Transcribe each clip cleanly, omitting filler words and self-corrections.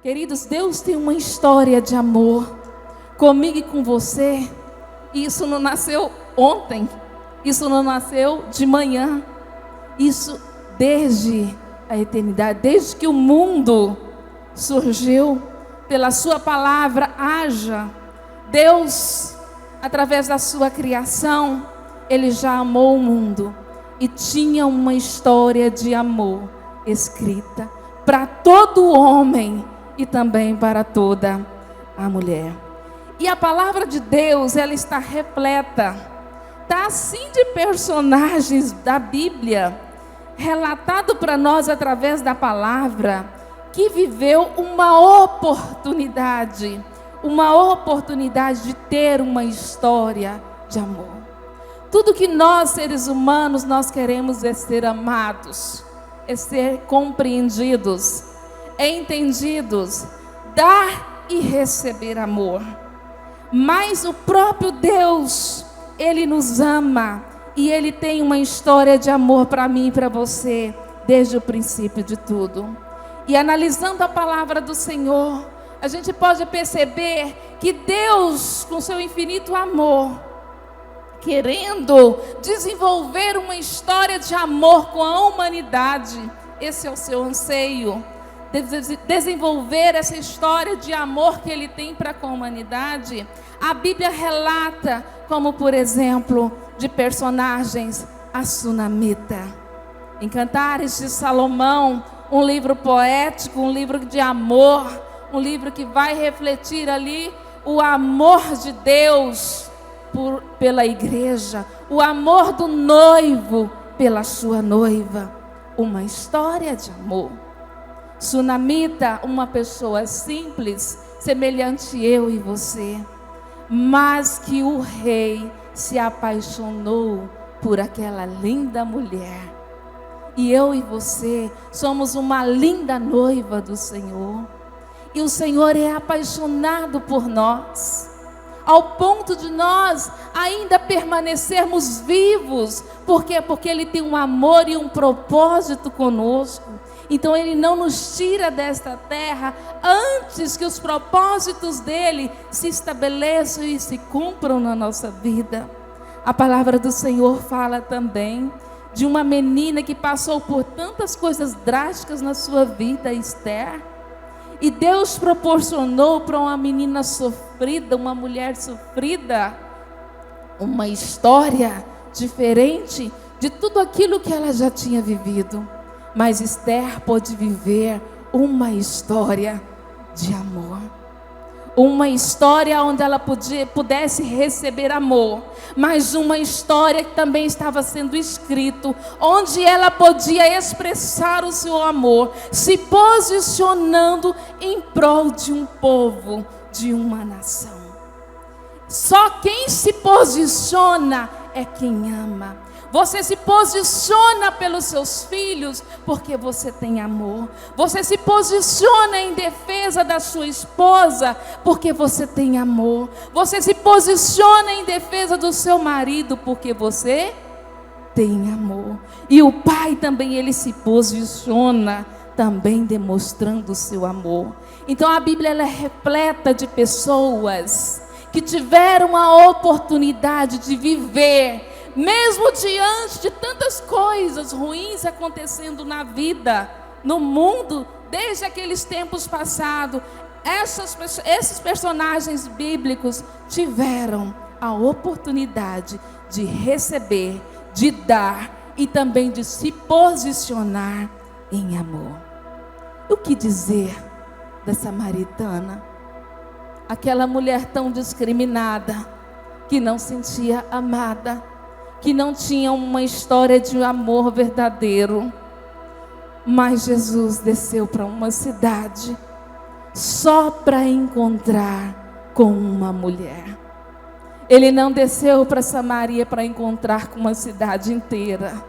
Queridos, Deus tem uma história de amor comigo e com você. E isso não nasceu ontem, isso não nasceu de manhã, isso desde a eternidade, desde que o mundo surgiu, pela sua palavra haja. Deus, através da sua criação, Ele já amou o mundo e tinha uma história de amor escrita para todo homem e também para toda a mulher. E a palavra de Deus, ela está repleta, está assim de personagens da Bíblia, relatado para nós através da palavra, que viveu uma oportunidade de ter uma história de amor. Tudo que nós, seres humanos, nós queremos é ser amados, é ser compreendidos, entendidos, dar e receber amor. Mas o próprio Deus, Ele nos ama e Ele tem uma história de amor para mim e para você, desde o princípio de tudo. E analisando a palavra do Senhor, a gente pode perceber que Deus, com seu infinito amor, querendo desenvolver uma história de amor com a humanidade, esse é o seu anseio, desenvolver essa história de amor que Ele tem para com a humanidade. A Bíblia relata, como por exemplo, de personagens, a Sunamita. Em Cantares de Salomão, um livro poético, um livro de amor, um livro que vai refletir ali o amor de Deus pela igreja, o amor do noivo pela sua noiva, uma história de amor. Sunamita, uma pessoa simples, semelhante eu e você, mas que o rei se apaixonou por aquela linda mulher. E eu e você somos uma linda noiva do Senhor, e o Senhor é apaixonado por nós, ao ponto de nós ainda permanecermos vivos. Por quê? Porque Ele tem um amor e um propósito conosco. Então Ele não nos tira desta terra antes que os propósitos dEle se estabeleçam e se cumpram na nossa vida. A palavra do Senhor fala também de uma menina que passou por tantas coisas drásticas na sua vida, Esther. E Deus proporcionou para uma menina sofrida, uma mulher sofrida, uma história diferente de tudo aquilo que ela já tinha vivido. Mas Esther pôde viver uma história de amor. Uma história onde ela pudesse receber amor, mas uma história que também estava sendo escrito, onde ela podia expressar o seu amor, se posicionando em prol de um povo, de uma nação. Só quem se posiciona é quem ama. Você se posiciona pelos seus filhos porque você tem amor. Você se posiciona em defesa da sua esposa porque você tem amor. Você se posiciona em defesa do seu marido porque você tem amor. E o pai também, ele se posiciona também demonstrando o seu amor. Então a Bíblia, ela é repleta de pessoas que tiveram a oportunidade de viver, mesmo diante de tantas coisas ruins acontecendo na vida, no mundo, desde aqueles tempos passados, esses personagens bíblicos tiveram a oportunidade de receber, de dar e também de se posicionar em amor. O que dizer da samaritana? Aquela mulher tão discriminada, que não sentia amada, que não tinha uma história de amor verdadeiro. Mas Jesus desceu para uma cidade só para encontrar com uma mulher. Ele não desceu para Samaria para encontrar com uma cidade inteira,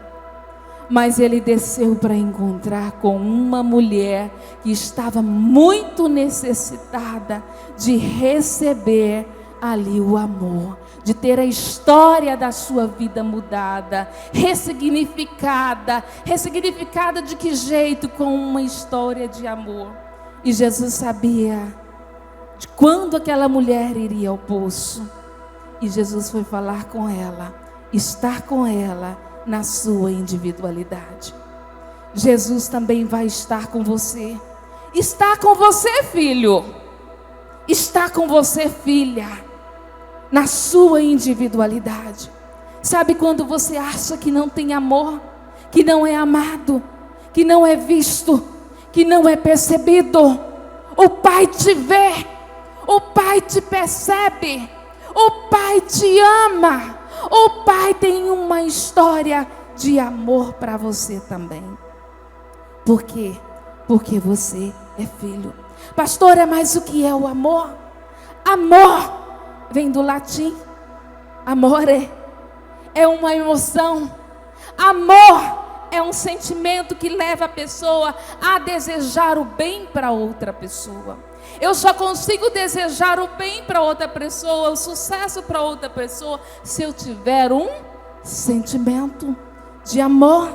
mas ele desceu para encontrar com uma mulher que estava muito necessitada de receber ali o amor, de ter a história da sua vida mudada, ressignificada de que jeito? Com uma história de amor. E Jesus sabia de quando aquela mulher iria ao poço. E Jesus foi falar com ela, estar com ela na sua individualidade. Jesus também vai estar com você. Está com você, filho. Está com você, filha, na sua individualidade. Sabe quando você acha que não tem amor, que não é amado, que não é visto, que não é percebido? O Pai te vê, o Pai te percebe, o Pai te ama, o Pai tem uma história de amor para você também. Por quê? Porque você é filho. Pastor, é mais o que é o amor? Amor vem do latim. Amore é uma emoção. Amor é um sentimento que leva a pessoa a desejar o bem para outra pessoa. Eu só consigo desejar o bem para outra pessoa, o sucesso para outra pessoa, se eu tiver um sentimento de amor.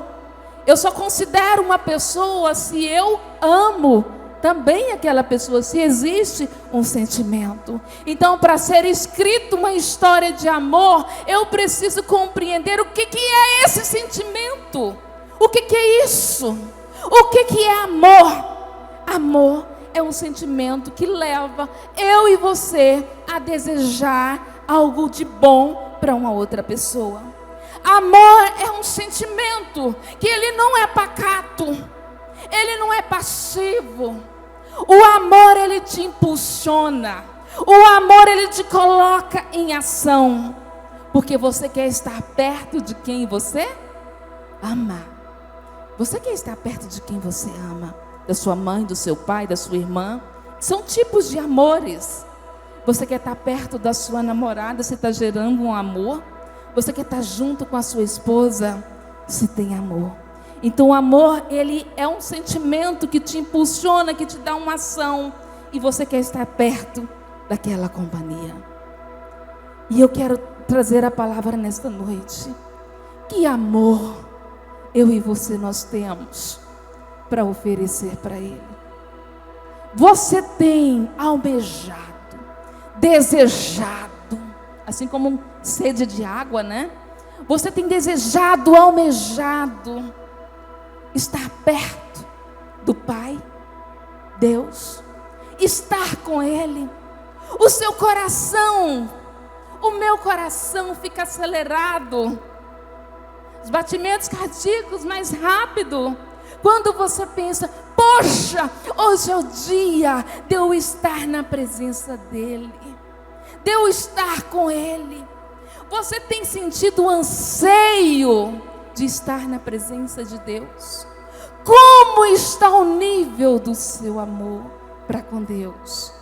Eu só considero uma pessoa se eu amo também aquela pessoa, se existe um sentimento. Então, para ser escrito uma história de amor, eu preciso compreender o que é esse sentimento. O que é isso? O que é amor? Amor é um sentimento que leva eu e você a desejar algo de bom para uma outra pessoa. Amor é um sentimento que ele não é pacato, ele não é passivo. O amor, ele te impulsiona. O amor, ele te coloca em ação. Porque você quer estar perto de quem você ama. Você quer estar perto de quem você ama. Da sua mãe, do seu pai, da sua irmã. São tipos de amores. Você quer estar perto da sua namorada, se está gerando um amor. Você quer estar junto com a sua esposa, se tem amor. Então o amor, ele é um sentimento que te impulsiona, que te dá uma ação. E você quer estar perto daquela companhia. E eu quero trazer a palavra nesta noite. Que amor eu e você nós temos para oferecer para Ele. Você tem almejado, desejado, assim como sede de água, né? Você tem desejado, almejado estar perto do Pai, Deus, estar com Ele. O seu coração, o meu coração fica acelerado, os batimentos cardíacos mais rápido, quando você pensa, poxa, hoje é o dia de eu estar na presença dEle, de eu estar com Ele. Você tem sentido o anseio de estar na presença de Deus? Como está o nível do seu amor para com Deus?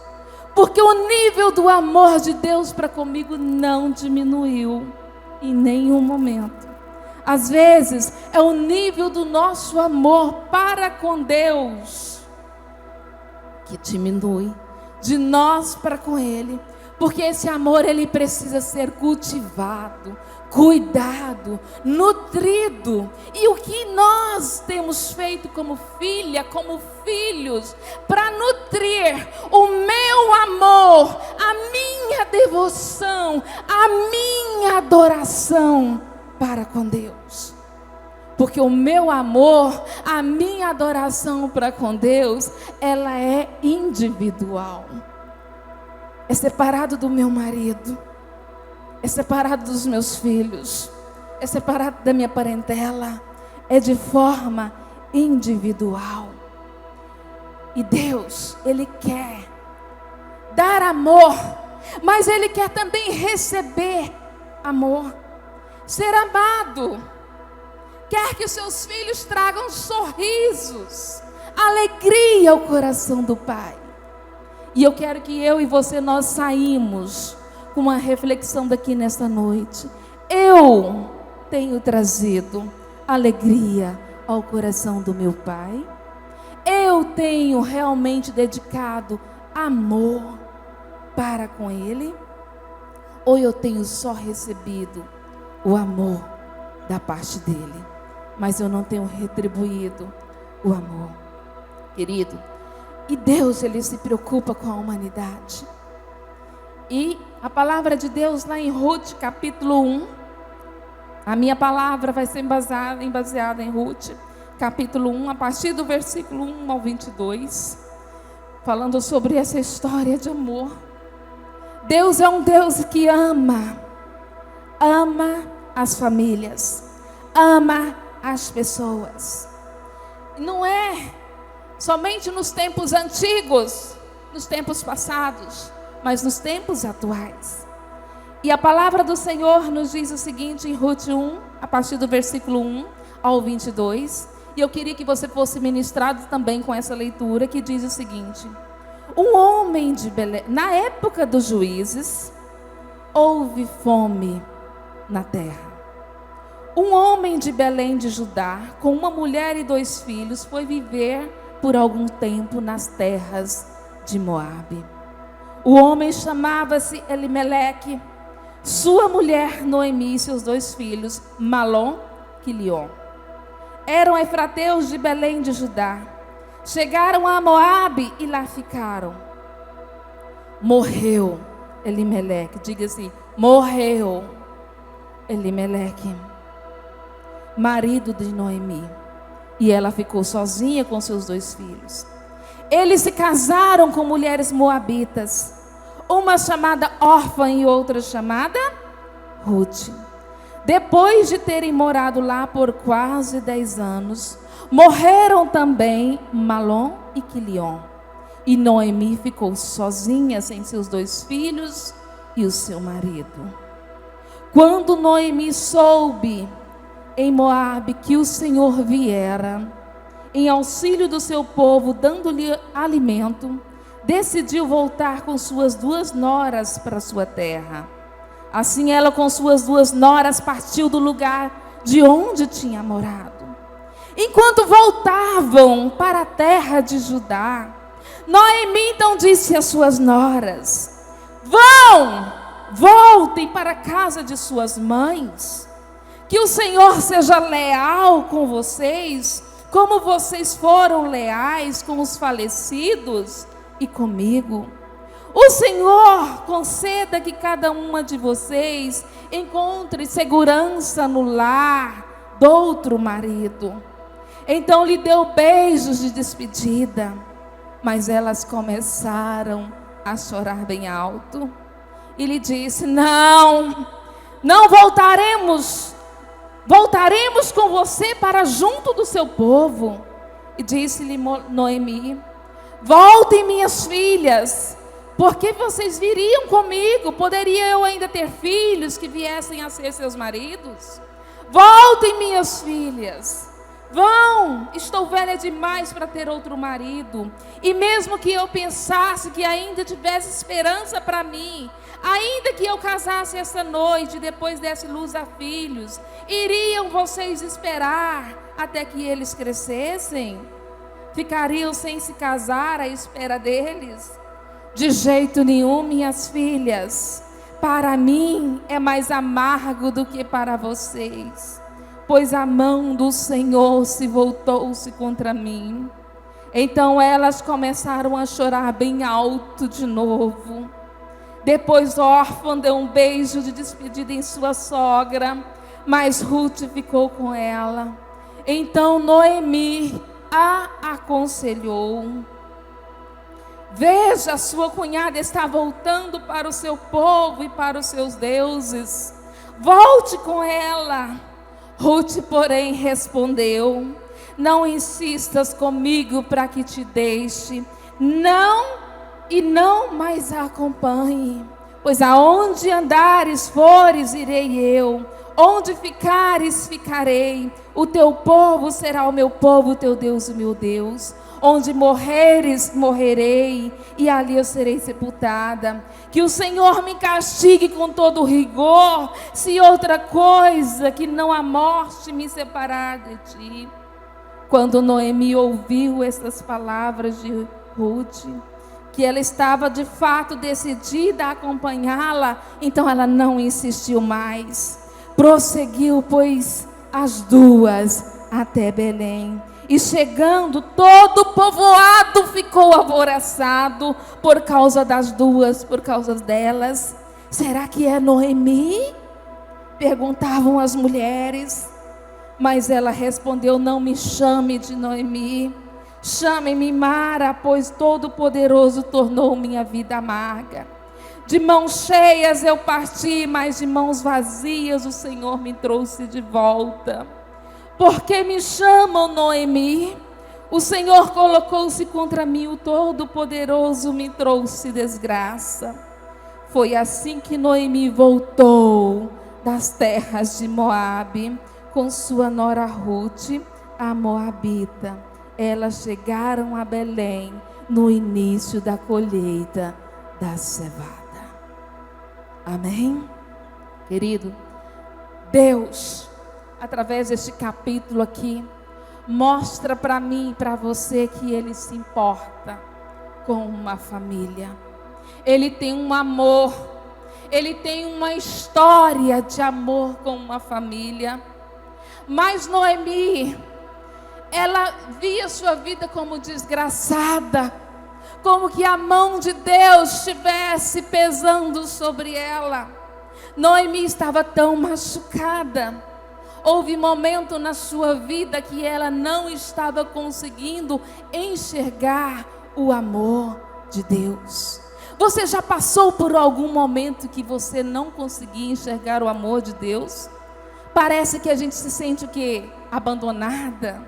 Porque o nível do amor de Deus para comigo não diminuiu em nenhum momento. Às vezes é o nível do nosso amor para com Deus que diminui, de nós para com Ele. Porque esse amor, ele precisa ser cultivado, cuidado, nutrido. E o que nós temos feito como filha, como filhos, para nutrir o meu amor, a minha devoção, a minha adoração para com Deus? Porque o meu amor, a minha adoração para com Deus, ela é individual. É separado do meu marido, é separado dos meus filhos, é separado da minha parentela, é de forma individual. E Deus, Ele quer dar amor, mas Ele quer também receber amor, ser amado. Quer que os seus filhos tragam sorrisos, alegria ao coração do Pai. E eu quero que eu e você, nós saímos com uma reflexão daqui nesta noite. Eu tenho trazido alegria ao coração do meu Pai? Eu tenho realmente dedicado amor para com Ele? Ou eu tenho só recebido o amor da parte dEle, mas eu não tenho retribuído o amor? Querido, E Deus, Ele se preocupa com a humanidade. E a palavra de Deus lá em Ruth, capítulo 1. A minha palavra vai ser baseada em Ruth, capítulo 1, a partir do versículo 1 ao 22. Falando sobre essa história de amor. Deus é um Deus que ama as famílias, ama as pessoas. Não é somente nos tempos antigos, nos tempos passados, mas nos tempos atuais. E a palavra do Senhor nos diz o seguinte em Ruth 1, a partir do versículo 1 ao 22. E eu queria que você fosse ministrado também com essa leitura, que diz o seguinte: um homem de Belém, na época dos juízes, houve fome na terra. Um homem de Belém de Judá, com uma mulher e 2 filhos, foi viver por algum tempo nas terras de Moabe. O homem chamava-se Elimeleque, sua mulher Noemi e seus 2 filhos, Malom e Quilion. Eram efrateus de Belém de Judá. Chegaram a Moabe e lá ficaram. Morreu Elimeleque, diga assim, morreu Elimeleque, marido de Noemi, e ela ficou sozinha com seus 2 filhos. Eles se casaram com mulheres moabitas, uma chamada Orfa e outra chamada Ruth. Depois de terem morado lá por quase 10 anos, morreram também Malom e Quilion. E Noemi ficou sozinha sem seus 2 filhos e o seu marido. Quando Noemi soube em Moabe que o Senhor viera em auxílio do seu povo, dando-lhe alimento, decidiu voltar com suas 2 noras para sua terra. Assim ela com suas 2 noras partiu do lugar de onde tinha morado. Enquanto voltavam para a terra de Judá, Noemi então disse às suas noras: voltem para a casa de suas mães, que o Senhor seja leal com vocês, como vocês foram leais com os falecidos e comigo. O Senhor conceda que cada uma de vocês encontre segurança no lar do outro marido. Então lhe deu beijos de despedida, mas elas começaram a chorar bem alto. E lhe disse: não voltaremos com você para junto do seu povo. E disse-lhe Noemi: voltem, minhas filhas, porque vocês viriam comigo, poderia eu ainda ter filhos que viessem a ser seus maridos? Voltem, minhas filhas, estou velha demais para ter outro marido. E mesmo que eu pensasse que ainda tivesse esperança para mim, ainda que eu casasse essa noite e depois desse luz a filhos, iriam vocês esperar até que eles crescessem? Ficariam sem se casar à espera deles? De jeito nenhum, minhas filhas. Para mim é mais amargo do que para vocês, pois a mão do Senhor voltou-se contra mim. Então elas começaram a chorar bem alto de novo. Depois Orfa deu um beijo de despedida em sua sogra, mas Ruth ficou com ela. Então Noemi a aconselhou: veja, sua cunhada está voltando para o seu povo e para os seus deuses. Volte com ela. Ruth, porém, respondeu: não insistas comigo para que te deixe. Não mais a acompanhe. Pois aonde andares, fores, irei eu. Onde ficares, ficarei. O teu povo será o meu povo, o teu Deus, o meu Deus. Onde morreres, morrerei, e ali eu serei sepultada. Que o Senhor me castigue com todo rigor, se outra coisa que não a morte me separar de ti. Quando Noemi ouviu essas palavras de Ruth, que ela estava de fato decidida a acompanhá-la, então ela não insistiu mais. Prosseguiu, pois, as 2 até Belém. E chegando, todo o povoado ficou alvoroçado por causa das duas, por causa delas. Será que é Noemi? Perguntavam as mulheres. Mas ela respondeu: não me chame de Noemi, chame-me Mara, pois Todo-Poderoso tornou minha vida amarga. De mãos cheias eu parti, mas de mãos vazias o Senhor me trouxe de volta. Porque me chamam Noemi? O Senhor colocou-se contra mim, o Todo-Poderoso me trouxe desgraça. Foi assim que Noemi voltou das terras de Moabe, com sua nora Rute, a moabita. Elas chegaram a Belém no início da colheita da cevada. Amém? Querido, Deus, através deste capítulo aqui, mostra para mim e para você que Ele se importa com uma família. Ele tem um amor, Ele tem uma história de amor com uma família. Mas Noemi, ela via sua vida como desgraçada, como que a mão de Deus estivesse pesando sobre ela. Noemi estava tão machucada. Houve momento na sua vida que ela não estava conseguindo enxergar o amor de Deus. Você já passou por algum momento que você não conseguia enxergar o amor de Deus? Parece que a gente se sente o quê? Abandonada.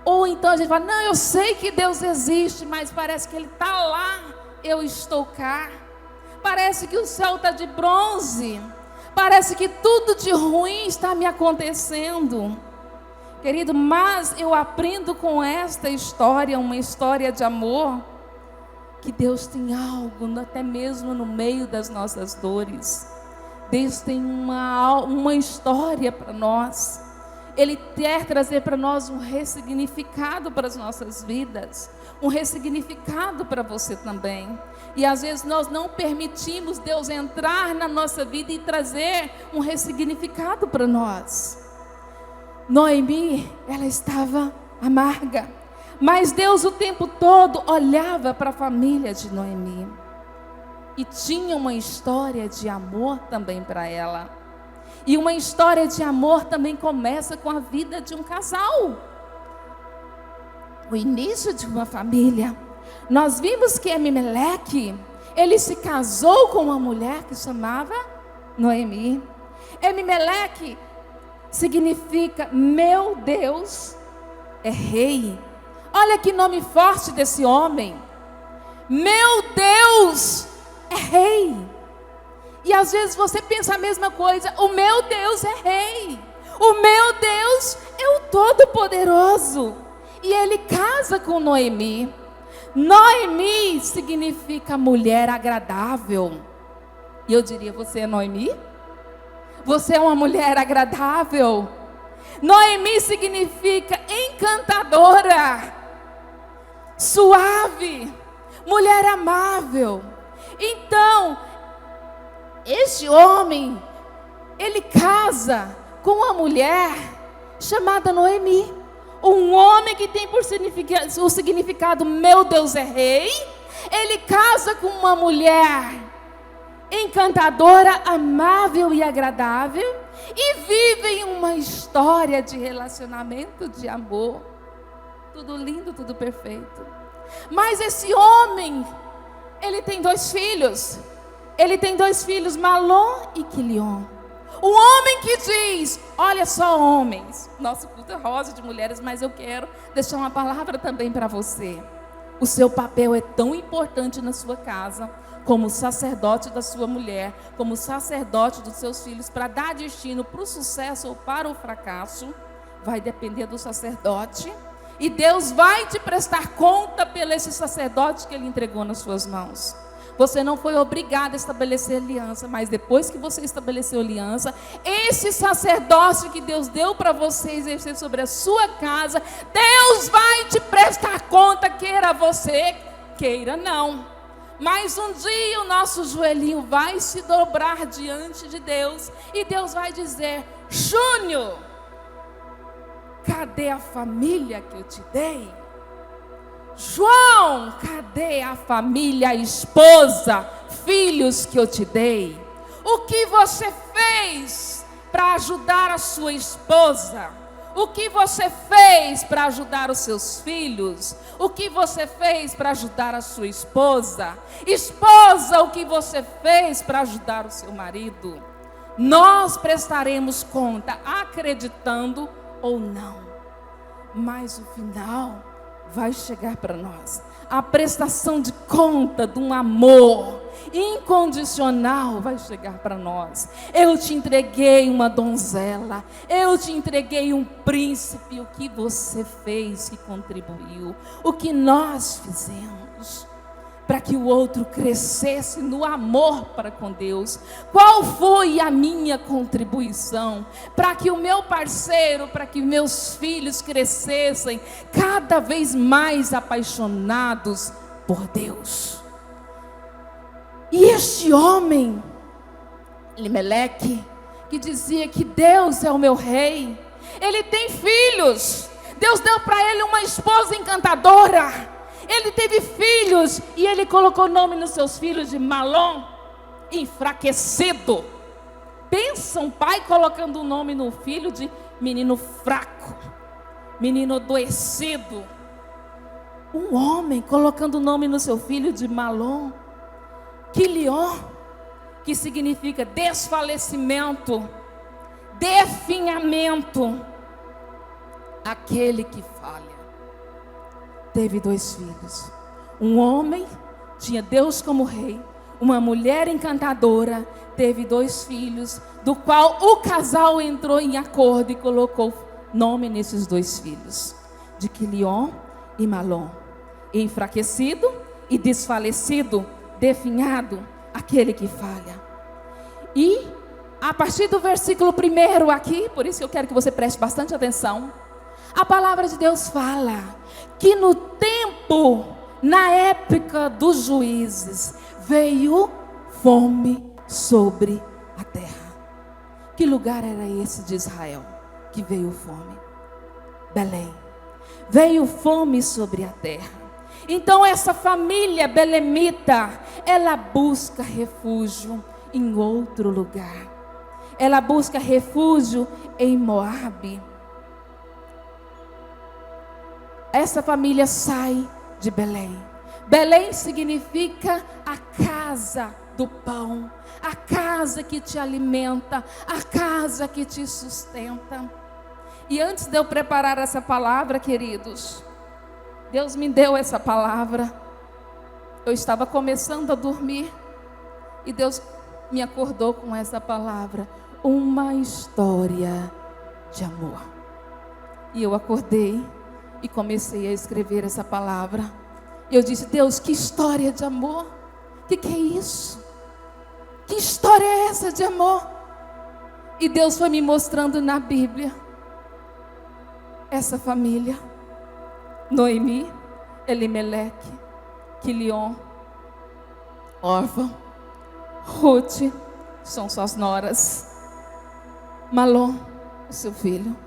Ou então a gente fala: não, eu sei que Deus existe, mas parece que Ele está lá, eu estou cá. Parece que o céu está de bronze. Parece que tudo de ruim está me acontecendo. Querido, mas eu aprendo com esta história, uma história de amor, que Deus tem algo, até mesmo no meio das nossas dores. Deus tem uma história para nós. Ele quer trazer para nós um ressignificado para as nossas vidas, um ressignificado para você também. E às vezes nós não permitimos Deus entrar na nossa vida e trazer um ressignificado para nós. Noemi, ela estava amarga, mas Deus o tempo todo olhava para a família de Noemi e tinha uma história de amor também para ela. E uma história de amor também começa com a vida de um casal, o início de uma família. Nós vimos que Elimeleque, ele se casou com uma mulher que chamava Noemi. Elimeleque significa meu Deus é rei. Olha que nome forte desse homem. Meu Deus é rei. E às vezes você pensa a mesma coisa: o meu Deus é rei, o meu Deus é o Todo-Poderoso. E ele casa com Noemi. Noemi significa mulher agradável. E eu diria: você é Noemi? Você é uma mulher agradável. Noemi significa encantadora, suave, mulher amável. Então, este homem, ele casa com uma mulher chamada Noemi. Um homem que tem por o significado meu Deus é rei. Ele casa com uma mulher encantadora, amável e agradável, e vivem uma história de relacionamento, de amor. Tudo lindo, tudo perfeito. Mas esse homem, ele tem 2 filhos. Ele tem 2 filhos, Malom e Quilion. O homem que diz: olha só, homens, nosso culto é rosa de mulheres, mas eu quero deixar uma palavra também para você. O seu papel é tão importante na sua casa, como sacerdote da sua mulher, como sacerdote dos seus filhos, para dar destino para o sucesso ou para o fracasso, vai depender do sacerdote. E Deus vai te prestar conta pelo esse sacerdote que Ele entregou nas suas mãos. Você não foi obrigado a estabelecer aliança, mas depois que você estabeleceu aliança, esse sacerdócio que Deus deu para você exercer sobre a sua casa, Deus vai te prestar conta, queira você, queira não. Mas um dia o nosso joelhinho vai se dobrar diante de Deus, e Deus vai dizer: Júnior, cadê a família que eu te dei? João, cadê a família, a esposa, filhos que eu te dei? O que você fez para ajudar a sua esposa? O que você fez para ajudar os seus filhos? O que você fez para ajudar a sua esposa? Esposa, o que você fez para ajudar o seu marido? Nós prestaremos conta, acreditando ou não. Mas o final vai chegar para nós. A prestação de conta de um amor incondicional vai chegar para nós. Eu te entreguei uma donzela, eu te entreguei um príncipe. O que você fez que contribuiu? O que nós fizemos para que o outro crescesse no amor para com Deus? Qual foi a minha contribuição para que o meu parceiro, para que meus filhos crescessem cada vez mais apaixonados por Deus? E este homem, Elimeleque, que dizia que Deus é o meu rei, ele tem filhos, Deus deu para ele uma esposa encantadora, ele teve filhos, e ele colocou o nome nos seus filhos de Malom, enfraquecido. Pensa um pai colocando o nome no filho de menino fraco, menino adoecido. Um homem colocando o nome no seu filho de Malom, Quilion, que significa desfalecimento, definhamento, aquele que falha. Teve 2 filhos. Um homem tinha Deus como rei, uma mulher encantadora, teve 2 filhos, do qual o casal entrou em acordo e colocou nome nesses 2 filhos, de Quilion e Malom. Enfraquecido e desfalecido, definhado, aquele que falha. E a partir do versículo 1 aqui, por isso eu quero que você preste bastante atenção, a palavra de Deus fala que no tempo, na época dos juízes, veio fome sobre a terra. Que lugar era esse de Israel que veio fome? Belém. Veio fome sobre a terra. Então essa família belemita, ela busca refúgio em outro lugar. Ela busca refúgio em Moabe. Essa família sai de Belém. Belém significa a casa do pão, a casa que te alimenta, a casa que te sustenta. E antes de eu preparar essa palavra, queridos, Deus me deu essa palavra. Eu estava começando a dormir e Deus me acordou com essa palavra: uma história de amor. E eu acordei e comecei a escrever essa palavra. Eu disse: Deus, que história de amor? Que é isso? Que história é essa de amor? E Deus foi me mostrando na Bíblia essa família: Noemi, Elimeleque, Quilion, Orfa, Ruth, são suas noras, Malom, o seu filho.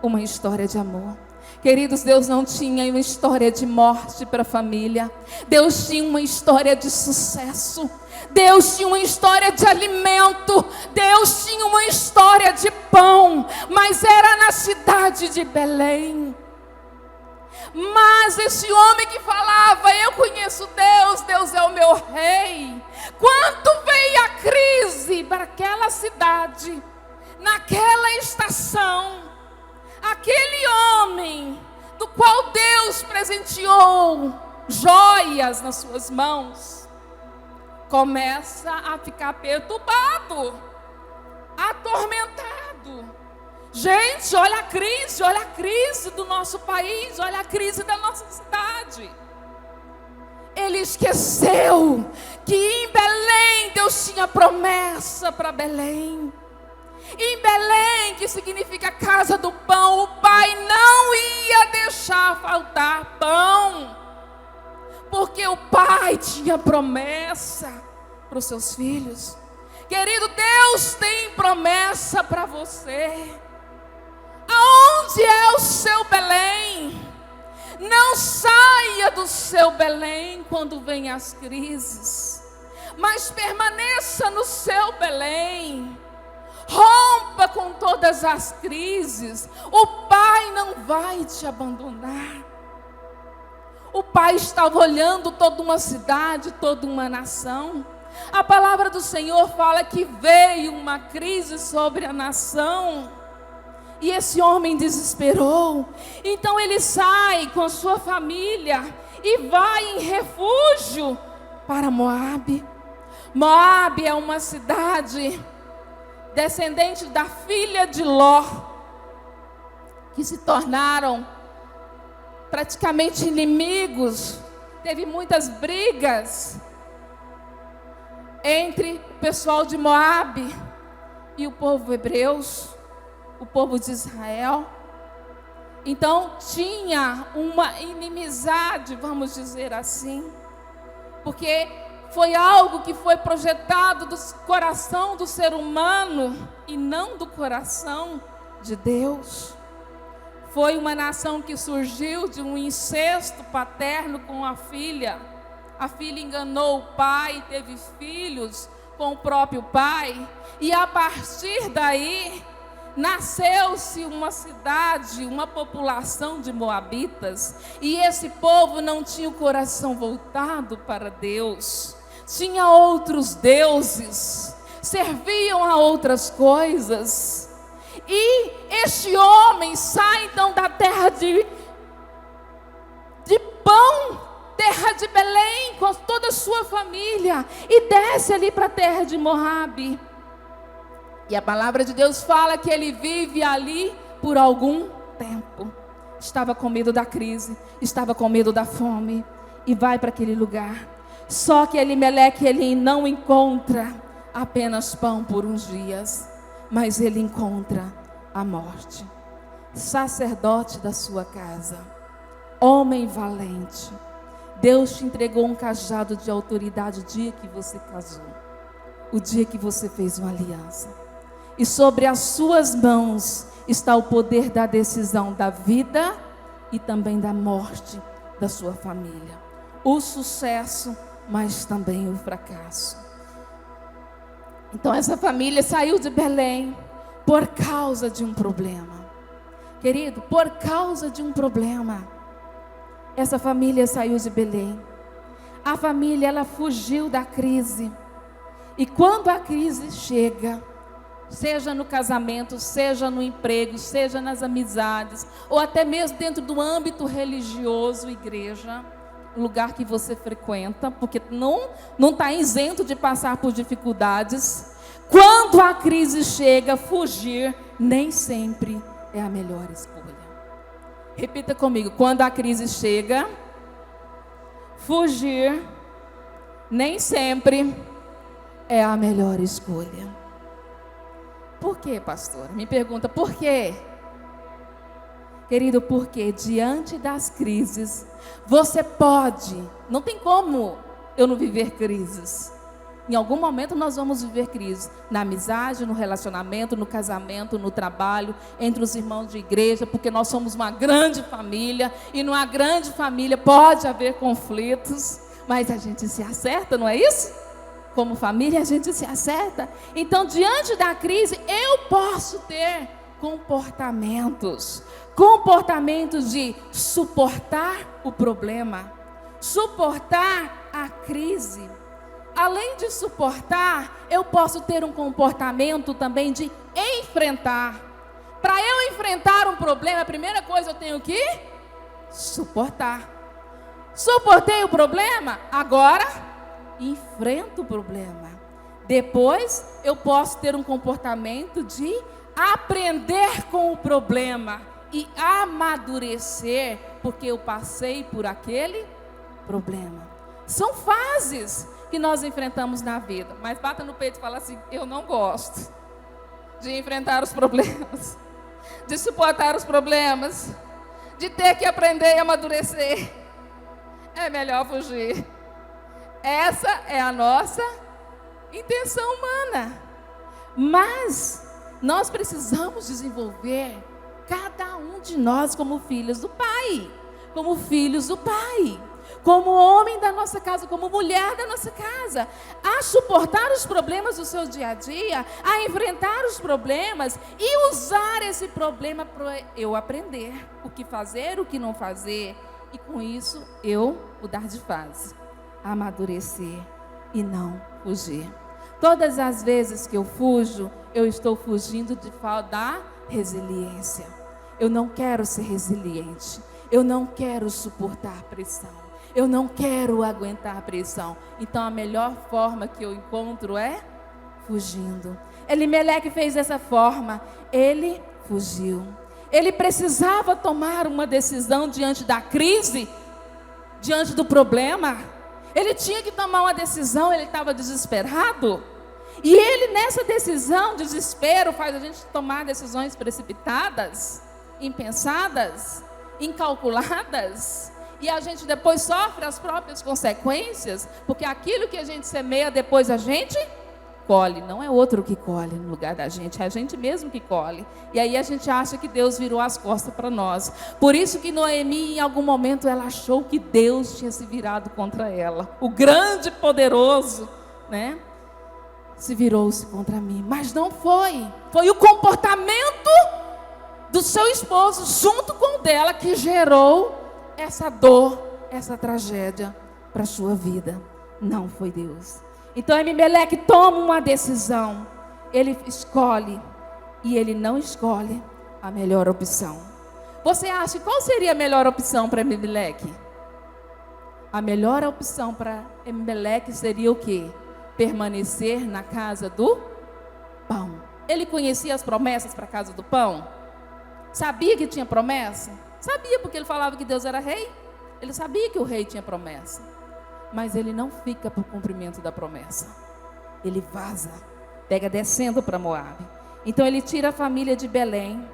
Uma história de amor. Queridos, Deus não tinha uma história de morte para a família. Deus tinha uma história de sucesso. Deus tinha uma história de alimento. Deus tinha uma história de pão. Mas era na cidade de Belém. Mas esse homem que falava: eu conheço Deus, Deus é o meu rei. Quando veio a crise para aquela cidade, naquela estação, aquele homem do qual Deus presenteou joias nas suas mãos, começa a ficar perturbado, atormentado. Gente, olha a crise do nosso país, olha a crise da nossa cidade. Ele esqueceu que em Belém Deus tinha promessa para Belém. Em Belém, que significa casa do pão, o pai não ia deixar faltar pão, porque o pai tinha promessa para os seus filhos. Querido, Deus tem promessa para você. Onde é o seu Belém? Não saia do seu Belém quando vem as crises, mas permaneça no seu Belém. Rompa com todas as crises. O Pai não vai te abandonar. O Pai estava olhando toda uma cidade, toda uma nação. A palavra do Senhor fala que veio uma crise sobre a nação. E esse homem desesperou. Então ele sai com a sua família e vai em refúgio para Moabe. Moabe é uma cidade descendente da filha de Ló, que se tornaram praticamente inimigos. Teve muitas brigas entre o pessoal de Moabe e o povo hebreus, o povo de Israel. Então tinha uma inimizade, vamos dizer assim, porque foi algo que foi projetado do coração do ser humano e não do coração de Deus. Foi uma nação que surgiu de um incesto paterno com a filha. A filha enganou o pai, teve filhos com o próprio pai. E a partir daí, nasceu-se uma cidade, uma população de moabitas. E esse povo não tinha o coração voltado para Deus. Tinha outros deuses, serviam a outras coisas. E este homem sai então da terra de pão, terra de Belém, com toda a sua família, e desce ali para a terra de Moabe. E a palavra de Deus fala que ele vive ali por algum tempo. Estava com medo da crise, estava com medo da fome, e vai para aquele lugar. Só que Elimeleque, ele não encontra apenas pão por uns dias, mas ele encontra a morte. Sacerdote da sua casa, homem valente, Deus te entregou um cajado de autoridade o dia que você casou, o dia que você fez uma aliança. E sobre as suas mãos está o poder da decisão da vida e também da morte da sua família. O sucesso, mas também o fracasso. Então essa família saiu de Belém por causa de um problema. Querido, por causa de um problema. Essa família saiu de Belém. A família, ela fugiu da crise. E quando a crise chega, seja no casamento, seja no emprego, seja nas amizades, ou até mesmo dentro do âmbito religioso, igreja, lugar que você frequenta, porque não está isento de passar por dificuldades. Quando a crise chega, fugir nem sempre é a melhor escolha. Repita comigo: quando a crise chega, fugir nem sempre é a melhor escolha. Por quê, pastora? Me pergunta, por quê? Querido, porque diante das crises, você pode, não tem como eu não viver crises. Em algum momento nós vamos viver crises, na amizade, no relacionamento, no casamento, no trabalho, entre os irmãos de igreja, porque nós somos uma grande família, e numa grande família pode haver conflitos, mas a gente se acerta, não é isso? Como família a gente se acerta. Então, diante da crise, eu posso ter comportamentos de suportar o problema, suportar a crise. Além de suportar, eu posso ter um comportamento também de enfrentar. Para eu enfrentar um problema, a primeira coisa eu tenho que suportar. Suportei o problema, agora enfrento o problema. Depois eu posso ter um comportamento de aprender com o problema e amadurecer, porque eu passei por aquele problema. São fases que nós enfrentamos na vida, mas bata no peito e fala assim: eu não gosto de enfrentar os problemas, de suportar os problemas, de ter que aprender e amadurecer. É melhor fugir. Essa é a nossa intenção humana. Mas nós precisamos desenvolver Cada um de nós como filhos do Pai, como filhos do Pai, como homem da nossa casa, como mulher da nossa casa, a suportar os problemas do seu dia a dia, a enfrentar os problemas e usar esse problema para eu aprender o que fazer, o que não fazer, e com isso eu mudar de fase, amadurecer e não fugir. Todas as vezes que eu fujo, eu estou fugindo de falta da resiliência. Eu não quero ser resiliente, eu não quero suportar pressão. Eu não quero aguentar pressão. Então a melhor forma que eu encontro é fugindo. Elimeleque fez dessa forma. Ele fugiu. Ele precisava tomar uma decisão diante da crise, diante do problema. Ele tinha que tomar uma decisão, ele estava desesperado. E ele nessa decisão, desespero, faz a gente tomar decisões precipitadas, impensadas, incalculadas. E a gente depois sofre as próprias consequências, porque aquilo que a gente semeia, depois a gente colhe. Não é outro que colhe no lugar da gente, é a gente mesmo que colhe. E aí a gente acha que Deus virou as costas para nós. Por isso que Noemi, em algum momento, ela achou que Deus tinha se virado contra ela. O grande poderoso, né? Se virou-se contra mim. Mas não foi. Foi o comportamento do seu esposo, junto com o dela, que gerou essa dor, essa tragédia para a sua vida. Não foi Deus. Então Elimeleque toma uma decisão. Ele escolhe e ele não escolhe a melhor opção. Você acha qual seria a melhor opção para Elimeleque? A melhor opção para Elimeleque seria o quê? Permanecer na casa do pão. Ele conhecia as promessas para a casa do pão? Sabia que tinha promessa? Sabia, porque ele falava que Deus era rei. Ele sabia que o rei tinha promessa. Mas ele não fica para o cumprimento da promessa. Ele vaza, pega descendo para Moabe. Então ele tira a família de Belém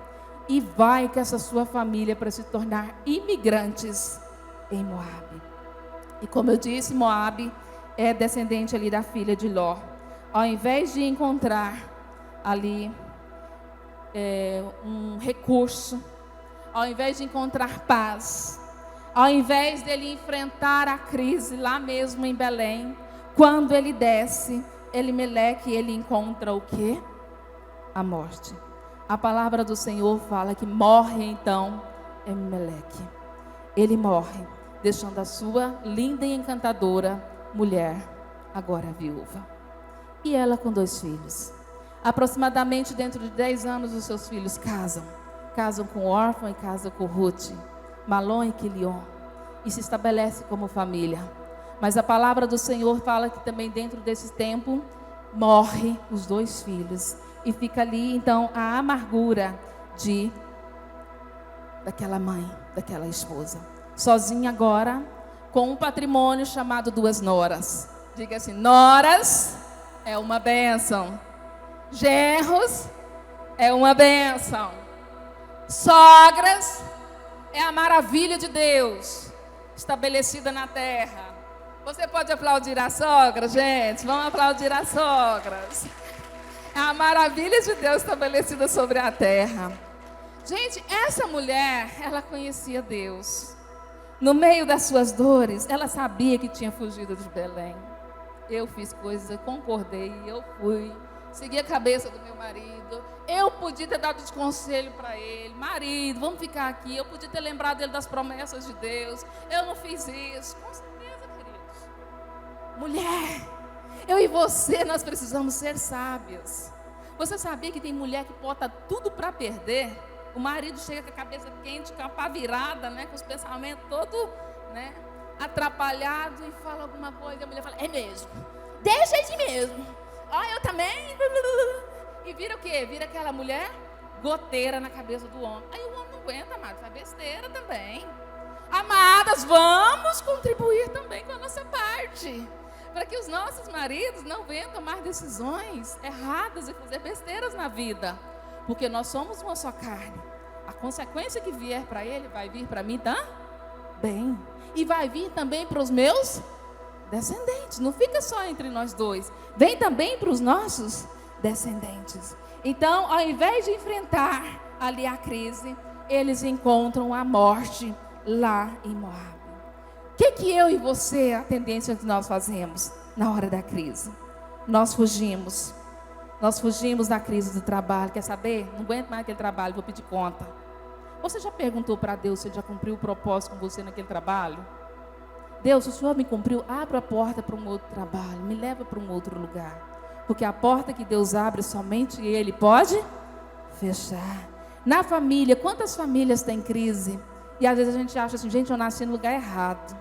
e vai com essa sua família para se tornar imigrantes em Moabe. E como eu disse, Moabe é descendente ali da filha de Ló. Ao invés de encontrar ali um recurso, ao invés de encontrar paz, ao invés dele enfrentar a crise lá mesmo em Belém, quando ele desce, Elimeleque, ele encontra o quê? A morte. A palavra do Senhor fala que morre então Elimeleque. Ele morre, deixando a sua linda e encantadora mulher, agora viúva. E ela com 2 filhos. Aproximadamente dentro de 10 anos, os seus filhos casam. Casam com Orfã e casam com Ruth, Malom e Quilion, e se estabelece como família. Mas a palavra do Senhor fala que também dentro desse tempo morre os 2 filhos e fica ali então a amargura daquela mãe, daquela esposa, sozinha agora com um patrimônio chamado 2 noras. Diga assim: noras é uma bênção, genros é uma bênção. Sogras é a maravilha de Deus estabelecida na terra. Você pode aplaudir a sogra, gente? Vamos aplaudir as sogras. É a maravilha de Deus estabelecida sobre a terra. Gente, essa mulher, ela conhecia Deus. No meio das suas dores, ela sabia que tinha fugido de Belém. Eu fiz coisas, eu concordei, eu fui. Segui a cabeça do meu marido. Eu podia ter dado de conselho para ele: marido, vamos ficar aqui. Eu podia ter lembrado ele das promessas de Deus. Eu não fiz isso. Com certeza, queridos. Mulher, eu e você, nós precisamos ser sábias. Você sabia que tem mulher que bota tudo para perder? O marido chega com a cabeça quente, com a pá virada, né, com os pensamentos todos, né, atrapalhados, e fala alguma coisa, e a mulher fala: é mesmo, deixa assim mesmo. Eu também. E vira o quê? Vira aquela mulher goteira na cabeça do homem. Aí o homem não aguenta, amado, faz besteira também. Amadas, vamos contribuir também com a nossa parte, para que os nossos maridos não venham tomar decisões erradas e fazer besteiras na vida, porque nós somos uma só carne. A consequência que vier para ele vai vir para mim também, e vai vir também para os meus descendentes. Não fica só entre nós dois, vem também para os nossos descendentes. Então, ao invés de enfrentar ali a crise, eles encontram a morte lá em Moabe. O que eu e você, a tendência que nós fazemos na hora da crise? Nós fugimos da crise do trabalho. Quer saber? Não aguento mais aquele trabalho, vou pedir conta. Você já perguntou para Deus se Ele já cumpriu o propósito com você naquele trabalho? Deus, o Senhor me cumpriu, abra a porta para um outro trabalho, me leva para um outro lugar. Porque a porta que Deus abre, somente Ele pode fechar. Na família, quantas famílias têm crise? E às vezes a gente acha assim, gente, eu nasci no lugar errado.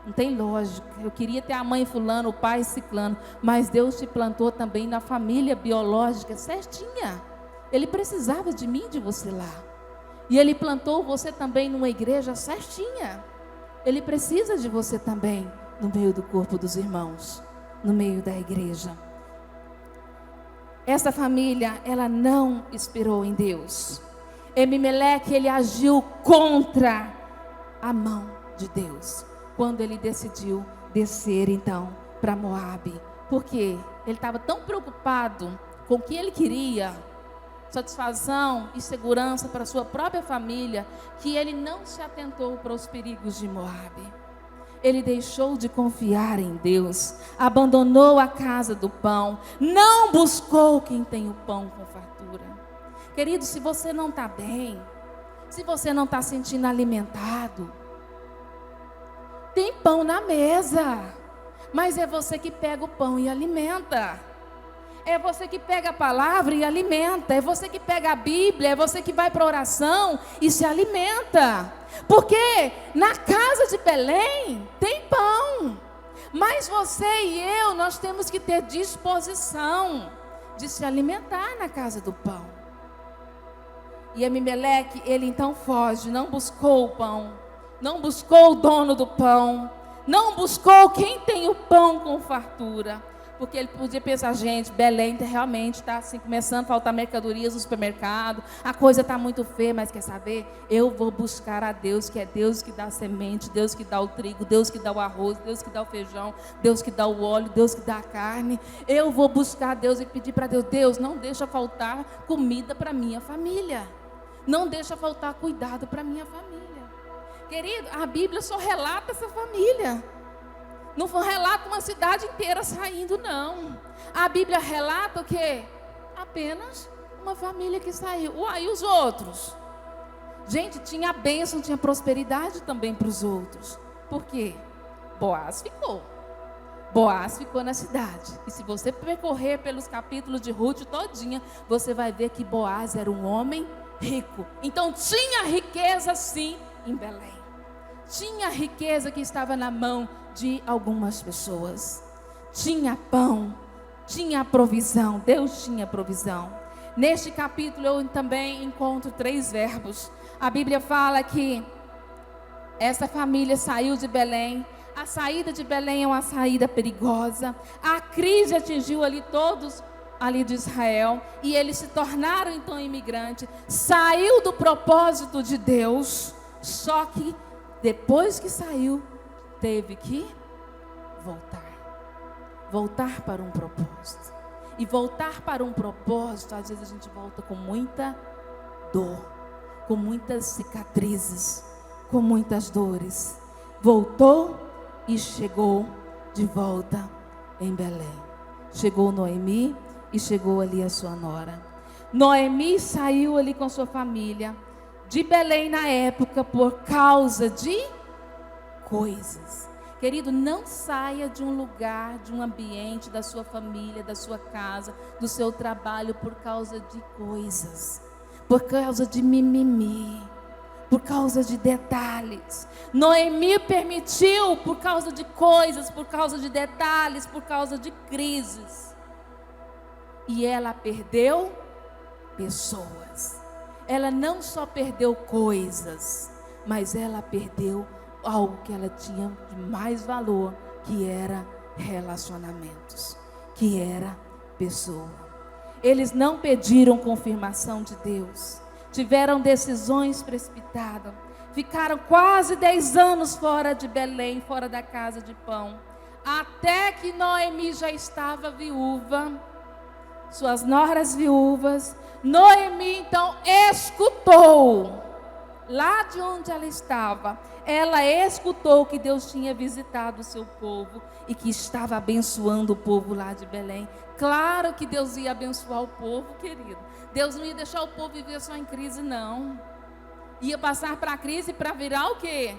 Não tem lógica. Eu queria ter a mãe fulano, o pai ciclano, mas Deus te plantou também na família biológica certinha. Ele precisava de mim, de você lá. E Ele plantou você também numa igreja certinha. Ele precisa de você também no meio do corpo dos irmãos, no meio da igreja. Essa família, ela não esperou em Deus. Ebimeleque, ele agiu contra a mão de Deus, quando ele decidiu descer então para Moabe. Por quê? Ele estava tão preocupado com o que ele queria, satisfação e segurança para a sua própria família, que ele não se atentou para os perigos de Moabe. Ele deixou de confiar em Deus, abandonou a casa do pão, não buscou quem tem o pão com fartura. Querido, se você não está bem, se você não está sentindo alimentado, tem pão na mesa, mas é você que pega o pão e alimenta. É você que pega a palavra e alimenta. É você que pega a Bíblia, é você que vai para a oração e se alimenta. Porque na casa de Belém tem pão. Mas você e eu, nós temos que ter disposição de se alimentar na casa do pão. E Ebimeleque, ele então foge, não buscou o pão, não buscou o dono do pão, não buscou quem tem o pão com fartura. Porque ele podia pensar, gente, Belém realmente está assim, começando a faltar mercadorias no supermercado, a coisa está muito feia, mas quer saber? Eu vou buscar a Deus, que é Deus que dá a semente, Deus que dá o trigo, Deus que dá o arroz, Deus que dá o feijão, Deus que dá o óleo, Deus que dá a carne. Eu vou buscar a Deus e pedir para Deus, Deus, não deixa faltar comida para minha família, não deixa faltar cuidado para minha família. Querido, a Bíblia só relata essa família. Não relata uma cidade inteira saindo, não. A Bíblia relata o quê? Apenas uma família que saiu. E os outros? Gente, tinha bênção, tinha prosperidade também para os outros. Por quê? Boaz ficou. Boaz ficou na cidade. E se você percorrer pelos capítulos de Ruth todinha, você vai ver que Boaz era um homem rico. Então tinha riqueza sim em Belém. Tinha riqueza que estava na mão de algumas pessoas. Tinha pão, tinha provisão. Deus tinha provisão. Neste capítulo eu também encontro 3 verbos. A Bíblia fala que essa família saiu de Belém. A saída de Belém é uma saída perigosa. A crise atingiu ali todos ali de Israel, e eles se tornaram então imigrantes. Saiu do propósito de Deus, só que depois que saiu, teve que voltar para um propósito. E voltar para um propósito, às vezes a gente volta com muita dor, com muitas cicatrizes, com muitas dores. Voltou e chegou de volta em Belém. Chegou Noemi e chegou ali a sua nora. Noemi saiu ali com sua família de Belém na época por causa de coisas. Querido, não saia de um lugar, de um ambiente, da sua família, da sua casa, do seu trabalho por causa de coisas, por causa de mimimi, por causa de detalhes. Noemi permitiu por causa de coisas, por causa de detalhes, por causa de crises. E ela perdeu pessoas. Ela não só perdeu coisas, mas ela perdeu algo que ela tinha de mais valor, que era relacionamentos, que era pessoa. Eles não pediram confirmação de Deus, tiveram decisões precipitadas, ficaram quase 10 anos fora de Belém, fora da casa de pão, até que Noemi já estava viúva. suas noras viúvas. Noemi então escutou, lá de onde ela estava, ela escutou que Deus tinha visitado o seu povo e que estava abençoando o povo lá de Belém. Claro que Deus ia abençoar o povo, querido. Deus não ia deixar o povo viver só em crise, não. Ia passar para a crise para virar o quê?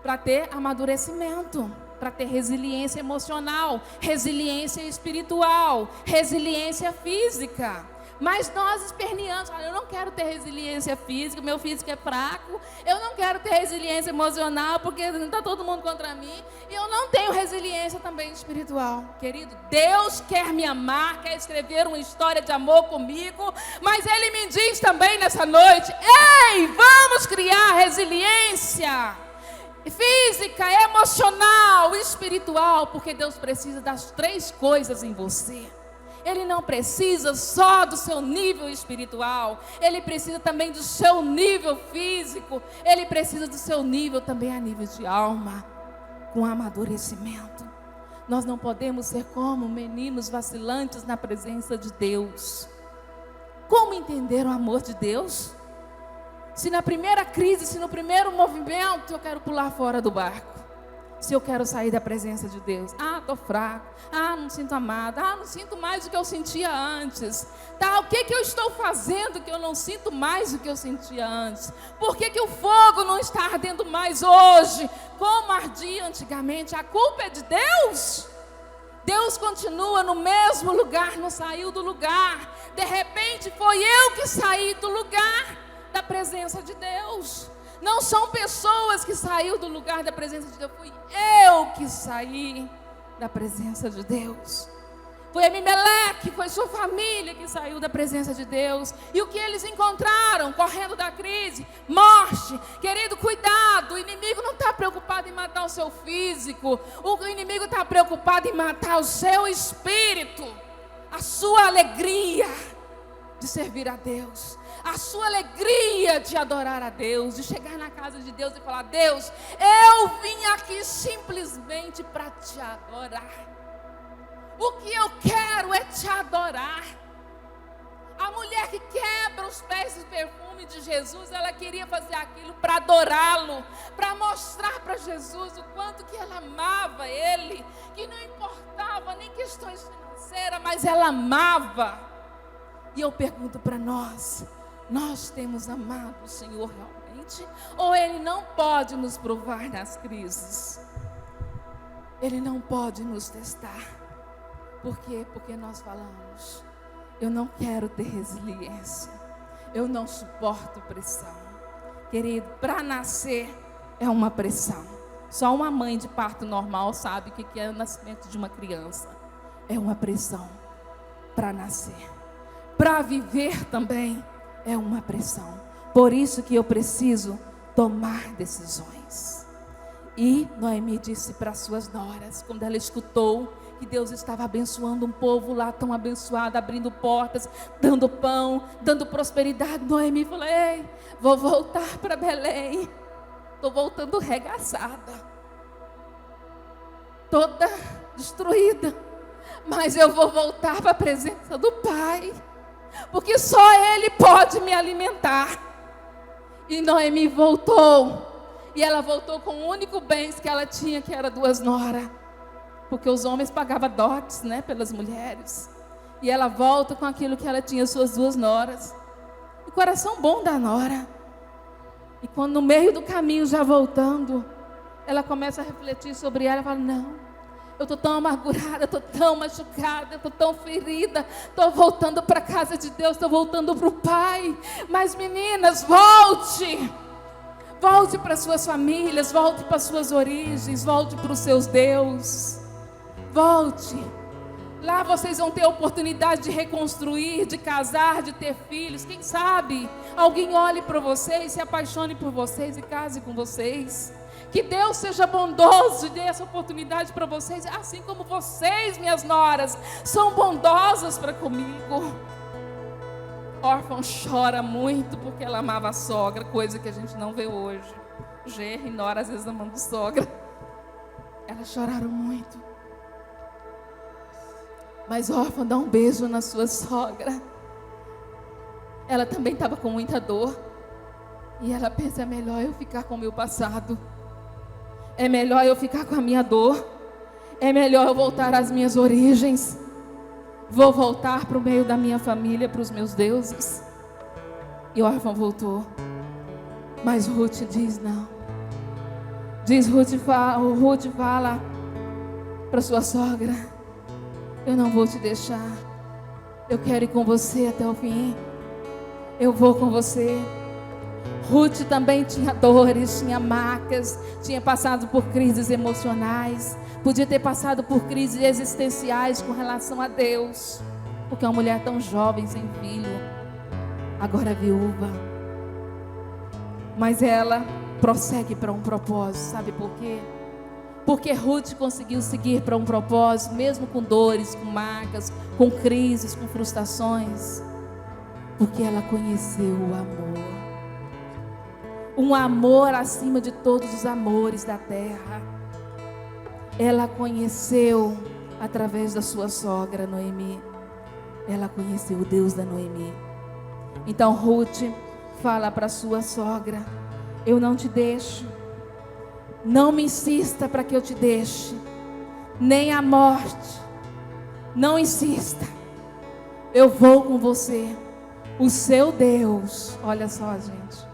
Para ter amadurecimento, para ter resiliência emocional, resiliência espiritual, resiliência física. Mas nós esperneamos, olha, eu não quero ter resiliência física, meu físico é fraco, eu não quero ter resiliência emocional, porque está todo mundo contra mim, e eu não tenho resiliência também espiritual. Querido, Deus quer me amar, quer escrever uma história de amor comigo, mas Ele me diz também nessa noite, ei, vamos criar resiliência física, emocional, espiritual, porque Deus precisa das 3 coisas em você. Ele não precisa só do seu nível espiritual, Ele precisa também do seu nível físico, Ele precisa do seu nível também a nível de alma, com amadurecimento. Nós não podemos ser como meninos vacilantes na presença de Deus. Como entender o amor de Deus? Se na primeira crise, se no primeiro movimento eu quero pular fora do barco, se eu quero sair da presença de Deus, estou fraco, não sinto amado, não sinto mais do que eu sentia antes, o que eu estou fazendo que eu não sinto mais do que eu sentia antes? Por que o fogo não está ardendo mais hoje, como ardia antigamente? A culpa é de Deus? Deus continua no mesmo lugar, não saiu do lugar. De repente foi eu que saí do lugar da presença de Deus. Não são pessoas que saíram do lugar da presença de Deus, fui eu que saí da presença de Deus. Foi Abimeleque, foi sua família que saiu da presença de Deus. E o que eles encontraram correndo da crise? Morte. Querido, cuidado, o inimigo não está preocupado em matar o seu físico, o inimigo está preocupado em matar o seu espírito, a sua alegria de servir a Deus, a sua alegria de adorar a Deus, de chegar na casa de Deus e falar: Deus, eu vim aqui simplesmente para te adorar. O que eu quero é te adorar. A mulher que quebra os pés do perfume de Jesus, ela queria fazer aquilo para adorá-lo, para mostrar para Jesus o quanto que ela amava Ele, que não importava nem questões financeiras, mas ela amava. E eu pergunto para nós temos amado o Senhor realmente? Ou Ele não pode nos provar nas crises? Ele não pode nos testar. Por quê? Porque nós falamos: eu não quero ter resiliência, eu não suporto pressão. Querido, para nascer é uma pressão. Só uma mãe de parto normal sabe o que é o nascimento de uma criança. É uma pressão para nascer. Para viver também é uma pressão. Por isso que eu preciso tomar decisões. E Noemi disse para suas noras, quando ela escutou que Deus estava abençoando um povo lá tão abençoado, abrindo portas, dando pão, dando prosperidade, Noemi falou: ei, vou voltar para Belém. Estou voltando regaçada, toda destruída, mas eu vou voltar para a presença do Pai, porque só Ele pode me alimentar. E Noemi voltou, e ela voltou com o único bem que ela tinha, que era 2 noras, porque os homens pagavam dotes, pelas mulheres, e ela volta com aquilo que ela tinha, suas 2 noras, e coração bom da nora. E quando no meio do caminho, já voltando, ela começa a refletir sobre ela, e fala: não, eu estou tão amargurada, estou tão machucada, estou tão ferida, estou voltando para a casa de Deus, estou voltando para o Pai. Mas meninas, volte para suas famílias, volte para suas origens, volte para os seus deuses, volte. Lá vocês vão ter a oportunidade de reconstruir, de casar, de ter filhos. Quem sabe alguém olhe para vocês, se apaixone por vocês e case com vocês. Que Deus seja bondoso e dê essa oportunidade para vocês, assim como vocês, minhas noras, são bondosas para comigo. Órfã chora muito porque ela amava a sogra, coisa que a gente não vê hoje. Gerro e nora às vezes amando sogra. Elas choraram muito. Mas Orfa dá um beijo na sua sogra. Ela também estava com muita dor. E ela pensa, é melhor eu ficar com o meu passado. É melhor eu ficar com a minha dor. É melhor eu voltar às minhas origens. Vou voltar para o meio da minha família, para os meus deuses. E Orfa voltou. Mas Ruth diz não. Ruth fala para sua sogra: eu não vou te deixar. Eu quero ir com você até o fim. Eu vou com você. Ruth também tinha dores, tinha marcas, tinha passado por crises emocionais, podia ter passado por crises existenciais com relação a Deus, porque é uma mulher tão jovem, sem filho, agora viúva. Mas ela prossegue para um propósito, sabe por quê? Porque Ruth conseguiu seguir para um propósito, mesmo com dores, com marcas, com crises, com frustrações, porque ela conheceu o amor. Um amor acima de todos os amores da terra. Ela conheceu através da sua sogra Noemi. Ela conheceu o Deus da Noemi. Então Ruth fala para sua sogra: eu não te deixo. Não me insista para que eu te deixe, nem a morte. Não insista. Eu vou com você. O seu Deus, olha só, gente.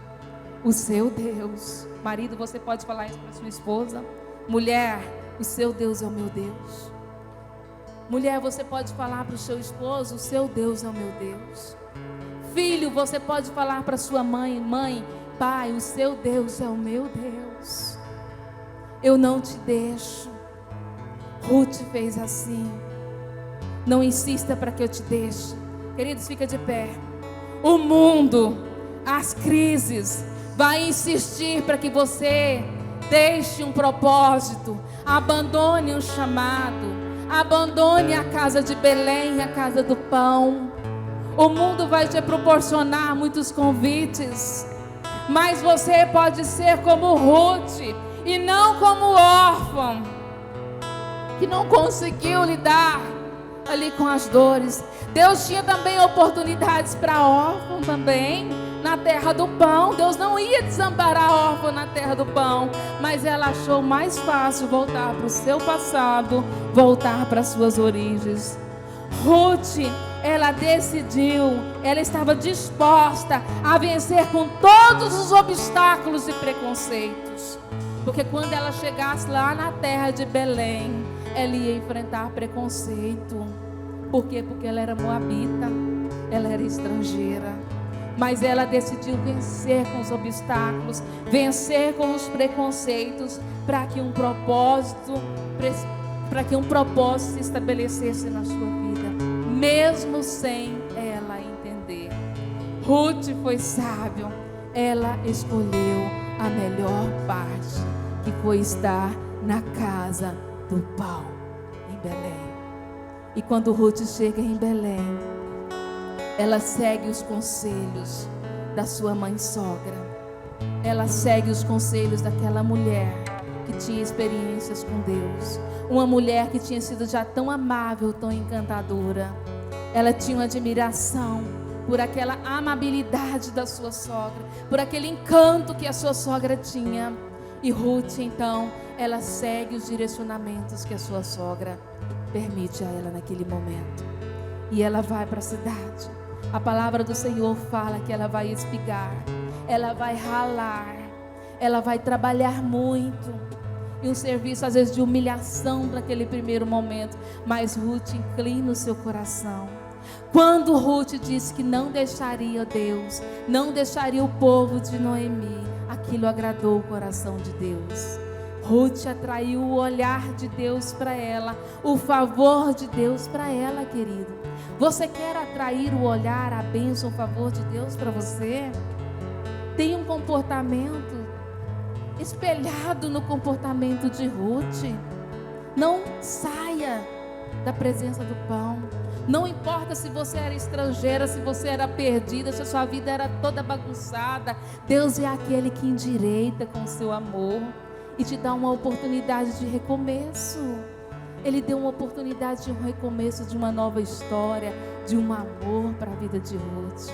O seu Deus. Marido, você pode falar isso para sua esposa. Mulher, o seu Deus é o meu Deus. Mulher, você pode falar para o seu esposo: o seu Deus é o meu Deus. Filho, você pode falar para sua mãe: mãe, pai, o seu Deus é o meu Deus. Eu não te deixo. Ruth fez assim. Não insista para que eu te deixe. Queridos, fica de pé. O mundo, as crises, vai insistir para que você deixe um propósito, abandone um chamado, abandone a casa de Belém, a casa do pão. O mundo vai te proporcionar muitos convites, mas você pode ser como Ruth e não como órfão, que não conseguiu lidar ali com as dores. Deus tinha também oportunidades para órfão também, na terra do pão. Deus não ia desamparar a órfã na terra do pão, mas ela achou mais fácil voltar para o seu passado, voltar para as suas origens. Ruth, ela decidiu, ela estava disposta a vencer com todos os obstáculos e preconceitos, porque quando ela chegasse lá na terra de Belém, ela ia enfrentar preconceito. Por quê? Porque ela era moabita, ela era estrangeira. Mas ela decidiu vencer com os obstáculos, vencer com os preconceitos, para que um propósito se estabelecesse na sua vida, mesmo sem ela entender. Ruth foi sábio, ela escolheu a melhor parte, que foi estar na casa do pão, em Belém. E quando Ruth chega em Belém, ela segue os conselhos da sua mãe sogra. Ela segue os conselhos daquela mulher que tinha experiências com Deus. Uma mulher que tinha sido já tão amável, tão encantadora. Ela tinha uma admiração por aquela amabilidade da sua sogra, por aquele encanto que a sua sogra tinha. E Ruth, então, ela segue os direcionamentos que a sua sogra permite a ela naquele momento. E ela vai para a cidade. A palavra do Senhor fala que ela vai espigar, ela vai ralar, ela vai trabalhar muito, e um serviço às vezes de humilhação naquele primeiro momento, mas Ruth inclina o seu coração. Quando Ruth disse que não deixaria Deus, não deixaria o povo de Noemi, aquilo agradou o coração de Deus. Ruth atraiu o olhar de Deus para ela, o favor de Deus para ela, querido. Você quer atrair o olhar, a bênção, o favor de Deus para você? Tem um comportamento espelhado no comportamento de Ruth. Não saia da presença do pão. Não importa se você era estrangeira, se você era perdida, se a sua vida era toda bagunçada. Deus é aquele que endireita com o seu amor e te dá uma oportunidade de recomeço. Ele deu uma oportunidade de um recomeço, de uma nova história, de um amor para a vida de Ruth.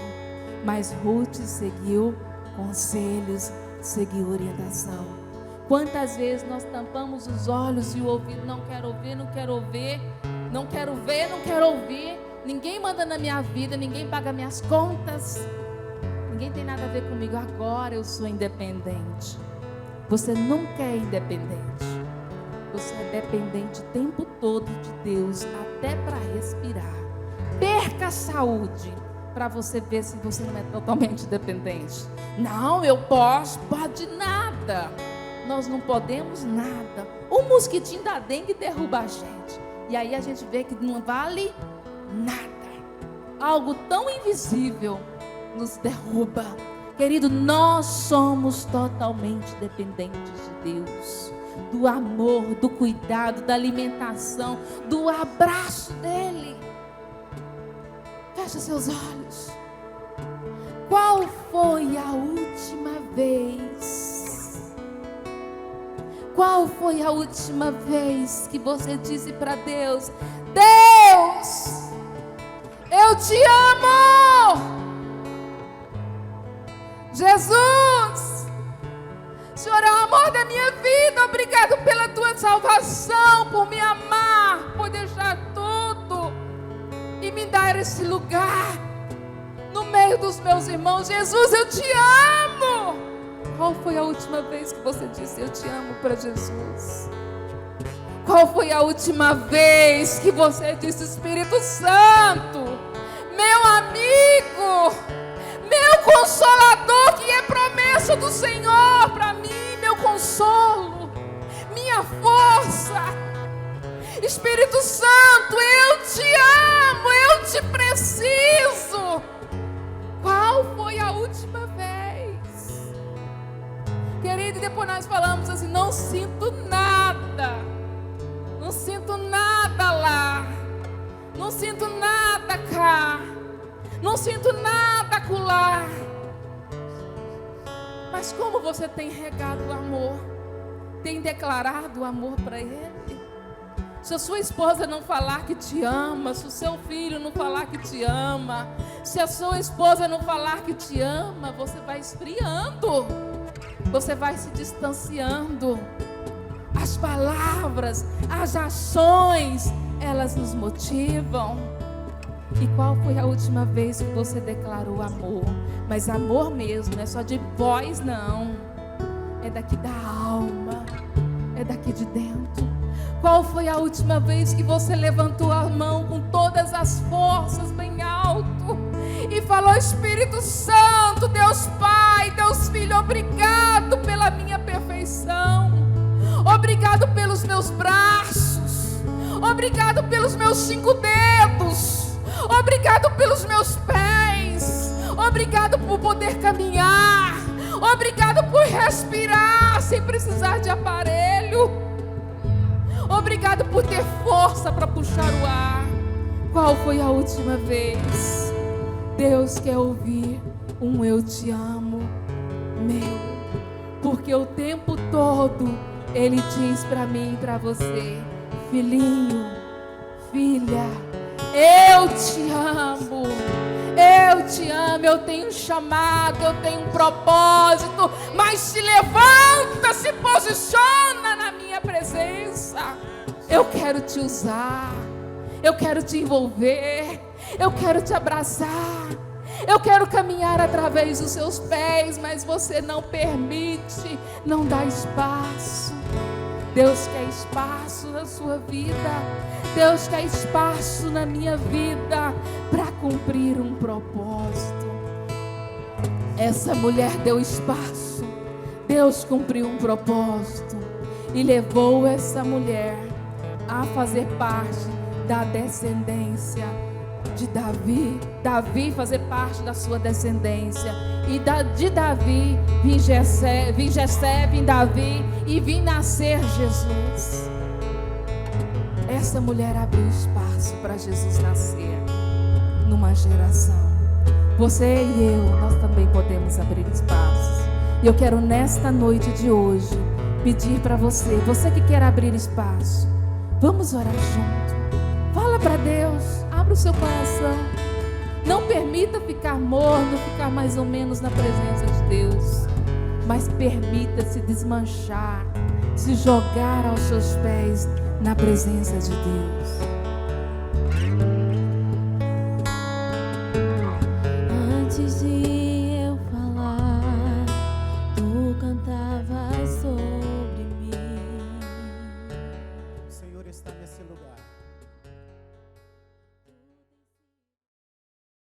Mas Ruth seguiu conselhos, seguiu orientação. Quantas vezes nós tampamos os olhos e o ouvido, não quero ouvir, não quero ouvir, não quero ver, não quero ouvir. Ninguém manda na minha vida, ninguém paga minhas contas. Ninguém tem nada a ver comigo, agora eu sou independente. Você nunca é independente. Você é dependente o tempo todo de Deus, até para respirar. Perca a saúde para você ver se você não é totalmente dependente. Não, eu posso, pode nada. Nós não podemos nada. O mosquitinho da dengue derruba a gente. E aí a gente vê que não vale nada. Algo tão invisível nos derruba. Querido, nós somos totalmente dependentes de Deus. Do amor, do cuidado, da alimentação, do abraço dele. Feche seus olhos. Qual foi a última vez? Qual foi a última vez que você disse para Deus: Deus, eu te amo. Jesus, o Senhor é o amor da minha vida. Obrigado pela tua salvação, por me amar, por deixar tudo e me dar esse lugar no meio dos meus irmãos. Jesus, eu te amo. Qual foi a última vez que você disse eu te amo para Jesus? Qual foi a última vez que você disse: Espírito Santo, meu amigo, meu consolador, que é promessa do Senhor para mim, meu consolo, minha força. Espírito Santo, eu te amo, eu te preciso. Qual foi a última vez? Querido, e depois nós falamos assim: não sinto nada, não sinto nada lá, não sinto nada cá, não sinto nada acolá. Mas como você tem regado o amor, tem declarado o amor para Ele? Se a sua esposa não falar que te ama, se o seu filho não falar que te ama, se a sua esposa não falar que te ama, você vai esfriando, você vai se distanciando. As palavras, as ações, elas nos motivam. E qual foi a última vez que você declarou amor? Mas amor mesmo, não é só de voz, não. É daqui da alma, é daqui de dentro. Qual foi a última vez que você levantou a mão com todas as forças bem alto e falou: Espírito Santo, Deus Pai, Deus Filho, obrigado pela minha perfeição, obrigado pelos meus braços, obrigado pelos meus 5 dedos, obrigado pelos meus pés, obrigado por poder caminhar, obrigado por respirar sem precisar de aparelho, obrigado por ter força para puxar o ar. Qual foi a última vez? Deus quer ouvir um eu te amo, meu, porque o tempo todo Ele diz para mim e para você: filhinho, filha, eu te amo, eu te amo, eu tenho um chamado, eu tenho um propósito, mas se levanta, se posiciona na minha presença. Eu quero te usar, eu quero te envolver, eu quero te abraçar, eu quero caminhar através dos seus pés, mas você não permite, não dá espaço. Deus quer espaço na sua vida, Deus quer espaço na minha vida para cumprir um propósito. Essa mulher deu espaço, Deus cumpriu um propósito e levou essa mulher a fazer parte da descendência de Davi. Davi fazer parte da sua descendência. E de Davi vim Jessé, vim Davi e vim nascer Jesus. Essa mulher abriu espaço para Jesus nascer numa geração. Você e eu, nós também podemos abrir espaços. E eu quero nesta noite de hoje pedir para você, você que quer abrir espaço, Vamos orar junto. Fala para Deus, abra o seu coração. Não permita ficar morno, ficar mais ou menos na presença de Deus, mas permita-se desmanchar, se jogar aos seus pés na presença de Deus. Antes de eu falar, tu cantavas sobre mim. O Senhor está nesse lugar.